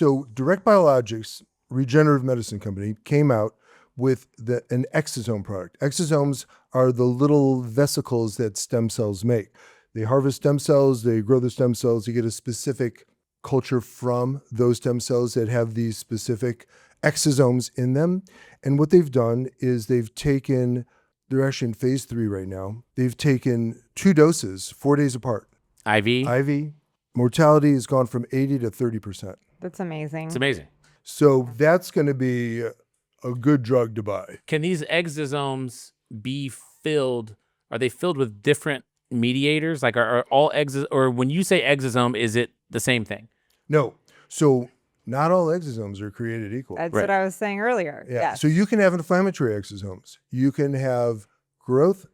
So Direct Biologics, regenerative medicine company, came out with an exosome product. Exosomes are the little vesicles that stem cells make. They harvest stem cells, they grow the stem cells, you get a specific culture from those stem cells that have these specific exosomes in them. And what they've done is they're actually in phase 3 right now. They've taken 2 doses, 4 days apart. IV. Mortality has gone from 80 to 30%. That's amazing. It's amazing. So that's going to be a good drug to buy. Can these exosomes be filled? Are they filled with different mediators? Like are all or when you say exosome, is it the same thing? No. So not all exosomes are created equal. That's what I was saying earlier. Yeah. Yes. So you can have inflammatory exosomes. You can have growth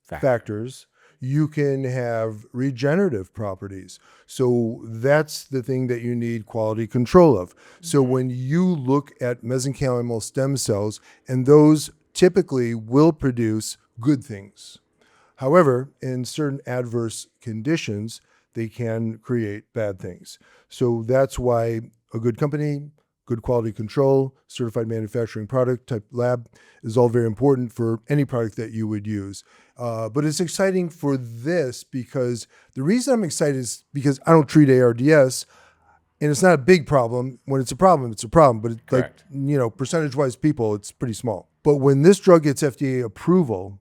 factors. You can have regenerative properties. So that's the thing that you need quality control of. So when you look at mesenchymal stem cells, and those typically will produce good things. However, in certain adverse conditions, they can create bad things. So that's why a good company, good quality control, certified manufacturing product type lab is all very important for any product that you would use. But it's exciting for this because the reason I'm excited is because I don't treat ARDS, and it's not a big problem. When it's a problem, it's a problem. But it's like, percentage-wise people, it's pretty small. But when this drug gets FDA approval,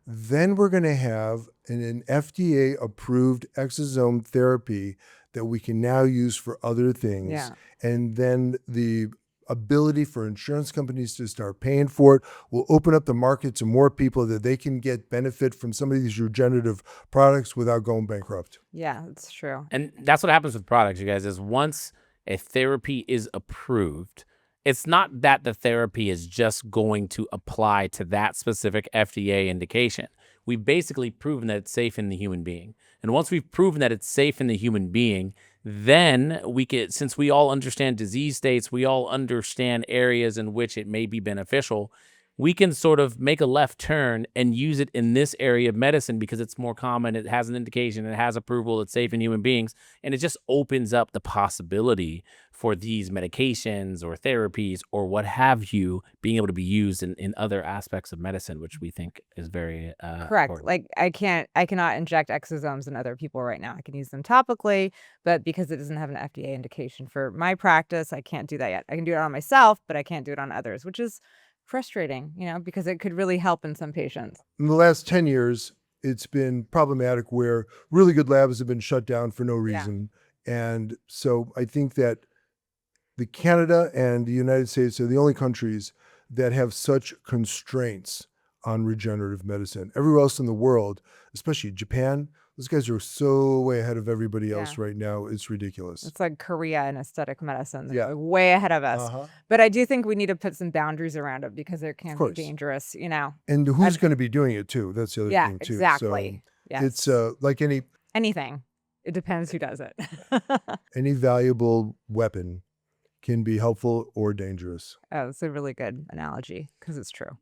then we're going to have an FDA-approved exosome therapy that we can now use for other things. Yeah. And then the ability for insurance companies to start paying for it will open up the market to more people that they can get benefit from some of these regenerative products without going bankrupt. Yeah, that's true. And that's what happens with products, you guys, is once a therapy is approved, it's not that the therapy is just going to apply to that specific FDA indication. We've basically proven that it's safe in the human being. And once we've proven that it's safe in the human being, then since we all understand disease states, we all understand areas in which it may be beneficial, we can sort of make a left turn and use it in this area of medicine because it's more common, it has an indication, it has approval, it's safe in human beings, and it just opens up the possibility for these medications or therapies or what have you being able to be used in other aspects of medicine, which we think is very correct. important. Like I cannot inject exosomes in other people right now. I can use them topically, but because it doesn't have an FDA indication for my practice, I can't do that yet. I can do it on myself, but I can't do it on others, which is frustrating, because it could really help in some patients. In the last 10 years, it's been problematic where really good labs have been shut down for no reason. Yeah. And so I think that the Canada and the United States are the only countries that have such constraints on regenerative medicine. Everywhere else in the world, especially Japan, those guys are so way ahead of everybody else right now. It's ridiculous. It's like Korea in aesthetic medicine. They're Yeah. way ahead of us. But I do think we need to put some boundaries around it because it can be dangerous, And who's going to be doing it too? That's the other thing too. Exactly. So it's like anything. It depends who does it. any valuable weapon can be helpful or dangerous. Oh, it's a really good analogy because it's true.